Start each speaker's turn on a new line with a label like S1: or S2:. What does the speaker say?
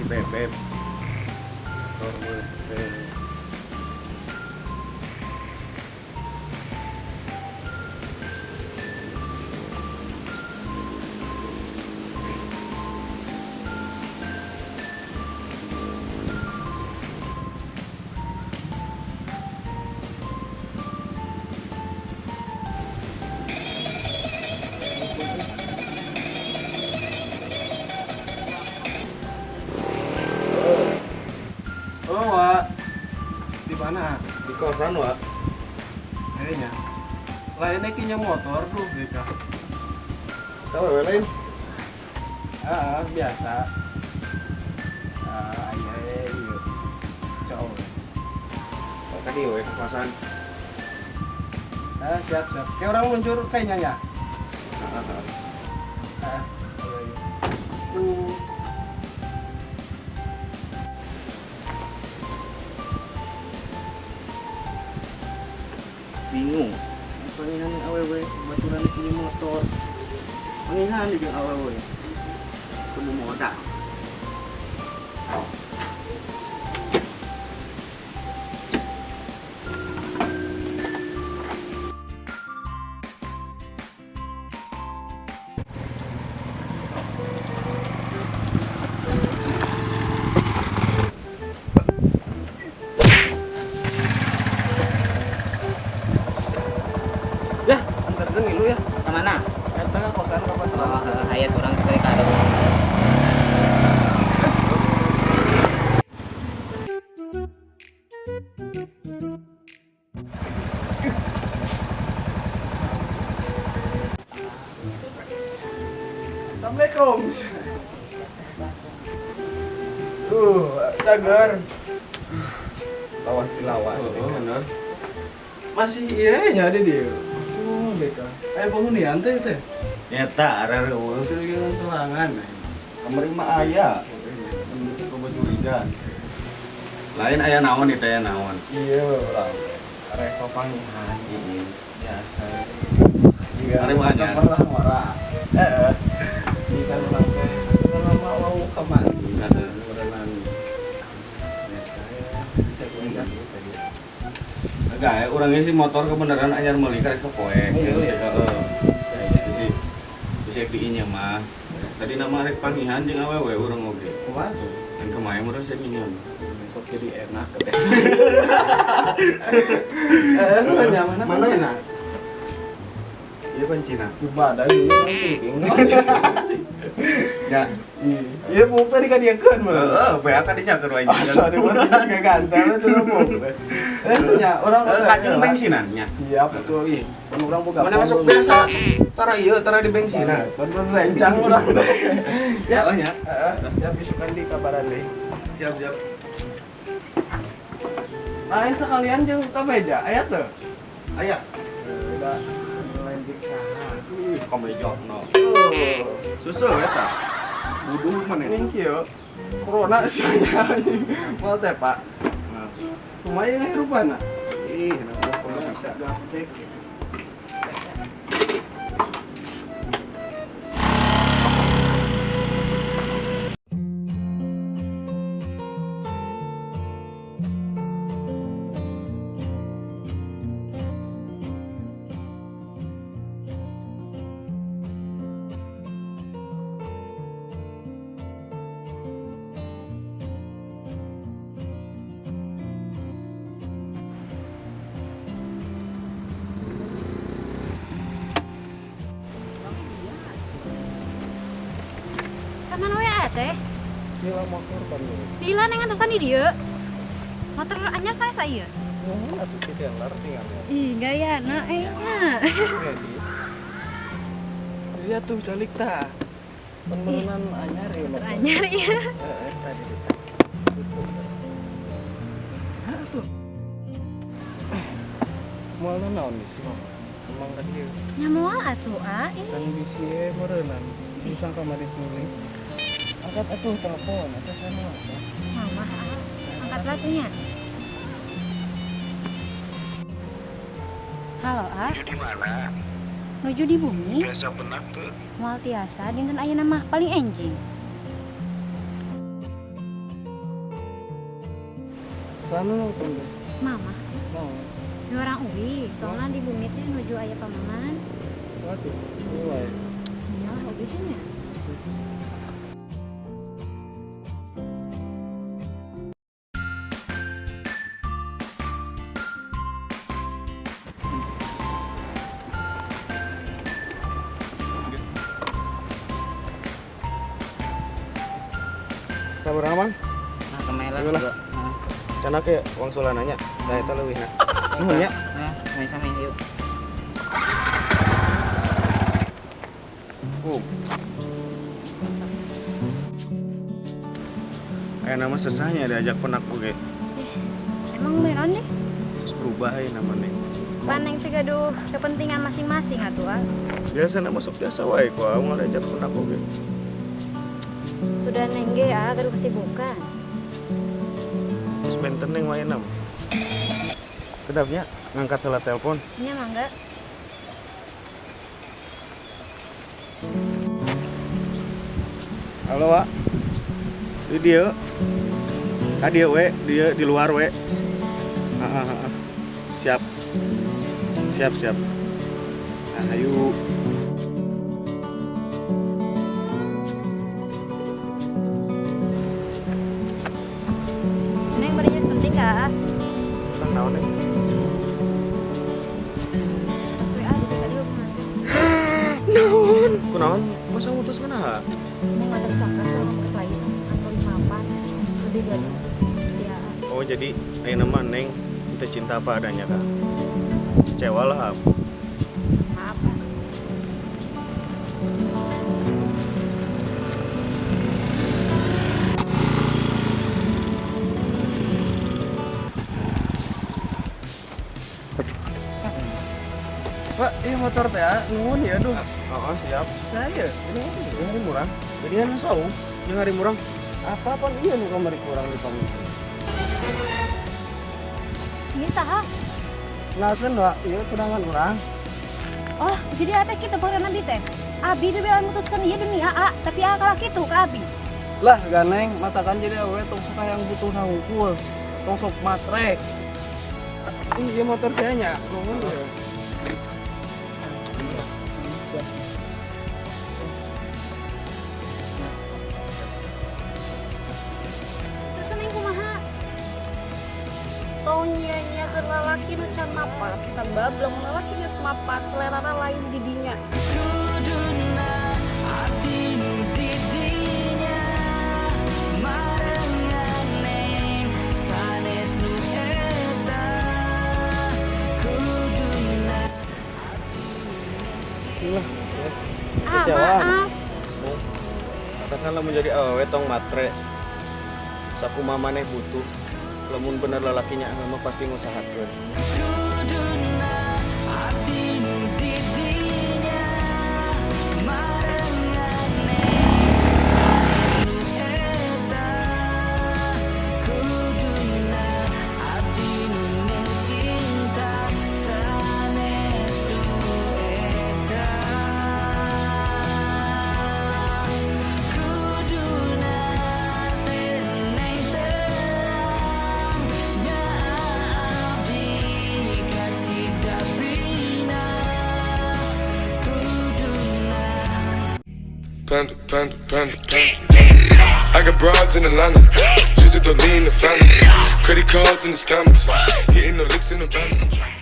S1: Beb. Motor beb.
S2: Oh, Wak. Di mana?
S1: Di kosan, Wak.
S2: Kayaknya. Lainnya kinya motor tuh, Dika.
S1: Tahu lain?
S2: Biasa. Iya. Cowok.
S1: Oh, tadi we ke kosan.
S2: Siap. Kayak orang muncul kayaknya ya. Iya.
S1: Bingung. Pangihan awewe baturan ini motor. Pangihan di awewe. Kudu modal.
S2: Ya, antar dulu lu ya.
S3: Kemana?
S2: Tengah kosan kapan tuh?
S3: Hayat orang sekali kado.
S2: Assalamualaikum. Cagar.
S1: Lawas tilawas.
S2: Bener. Masih iya nya ada dia. Beka. Penghunian teh teh.
S1: Nyata arek eueuh.
S2: Curigaan serangan.
S1: Kamari mah aya. Coba curigaan. Lain aya naon itu aya naon.
S2: Iya lah. Arek papangihan. Biasa. Iya.
S1: Arek mah anya.
S2: Marah. Ini kan orang teh asal mau kemana? Beneran.
S1: Enggak ya, orangnya sih motor kebenaran anyar meuli karek sapoe. Gitu sih heeh. Bisa diinya mah. Tadi nama rek pangihan jeung awewe urang oge.
S2: Kumaha?
S1: Yang kemarin urang saya minum.
S2: Besok jadi enak deh. Nyaman apa Cina?
S1: Iya pan Cina.
S2: Ibadah ini kan penting.
S1: Ya.
S2: Iya buk tadi kan diakeun mah.
S1: Heeh, PA kan dinyakeun wae.
S2: Asa di mana kayak gantel itu buk. Itu nya orang
S1: Kajeng bensinannya.
S2: Siap betul ih. Kan urang boga.
S1: Mana masuk biasa. Tara ieu, tara di bensinan.
S2: Bener lencang urang teh.
S1: Ya, oh nya.
S2: Siap isukan di kabaran deui.
S1: Siap.
S2: Nah, sekalian jeung ka meja aya teu?
S1: Aya.
S2: Udah lanjut saha.
S1: Komejokno.
S2: Tuh.
S1: Susu eta. Buduh mana
S2: Ini kieu. Corona sia-sia. Moal teh, Pak. Lumayan hirupana.
S1: Ih, kenapa
S2: Kalau bisa gaptek.
S4: Kemana we teh?
S2: Kira motor kan lu.
S4: Dila nengan terusan di dieu. Motor anyar saya ieu.
S2: Atuh kita lar tinggalnya.
S4: Ih, gayana nya.
S2: Lihat tuh calik tah. Pemerunan anyar ya motor.
S4: Anyar ieu.
S2: Tadi. Tuh. Moal naon di sih, Mama? Emang kan dia
S4: Nya moal atuh
S2: kan bisi meureunnan. Bisa kamari tuling. Angkat atuh telepon, atau sana.
S4: Mama, angkat latunya. Halo,
S5: Menuju di mana?
S4: Nuju di bumi.
S5: Biasa benak tuh.
S4: Moal tiasa dinten ayeuna mah paling enjing.
S2: Sana nonton deh.
S4: Mama.
S2: Mau.
S4: Ini orang uwi, soalnya di bumitnya menuju ayah pamangan.
S2: Waduh, mulai.
S4: Ya, uwi kan ya.
S1: Sabar aman.
S2: Nah, kemelah
S1: Ayolah.
S2: juga. Nah,
S1: Cana ke uang sulananya. Saya eta leuwih na. Nuhun nya.
S2: nah, sama yuk.
S1: Kayak nama sesahnya diajak penak oge.
S4: Emang beneran deh.
S1: Terus berubah ya namanya.
S4: Paneng teh gaduh kepentingan masing-masing atuh.
S1: Biasa nama sok biasa wae ku aung diajak penak oge.
S4: Sudah nengge ya, gaduh kesibukan.
S1: Terus benten neng wae nam. Kedapnya ngangkat heula telepon.
S4: Ini mangga.
S1: Halo, Wak. Di dia. Dia we, dia di luar we. Siap. Siap. Nah, ayo.
S4: Neng barinya penting kah?
S1: Tentang naon nih?
S4: Pas WA di gaduh mah.
S1: Naon? Kunaon? Masa mutuskeun aha?
S4: Mau ada coklat sama ke lain atau 58 lebih gaduh. Ya.
S1: Oh, jadi ayeuna mah Neng kita cinta apa adanya kah? Kecewa lah.
S4: Maaf.
S2: Pak, ini motor teh, nuhun ya, aduh.
S1: Oh, siap.
S2: Saya, ini
S1: Yang hari murah. Jadi anu saung yang hari murah. Apa iya nu kamari kurang di panggung.
S4: Ini saha?
S2: kenalkan Wak, iya kudangan orang.
S4: Oh, jadi ate kita baru nanti teh. Abi teh beal mutuskan iya demi AA, tapi AA kalah kitu ke Abi.
S2: Lah, ganeng, matakan jadi awe tong suka yang butuh nangkul, tong sok matre. Ini motor kayaknya, nuhun ya.
S4: Seneng kumaha? Tau nya ke lalaki nu can mapak, sabab lamun lalaki geus mapak, selerana lain di dinya.
S1: Iya, yes.
S4: Ah,
S1: Kecewa.
S4: maaf.
S1: Katakanlah menjadi awewe tong matre. Saku mamane butuh. Lamun bener lalakinya memang pasti ngusahakeun.
S3: Panda. I got broads in Atlanta, just to lean the family. Credit cards in the scammers, hitting the licks in the van.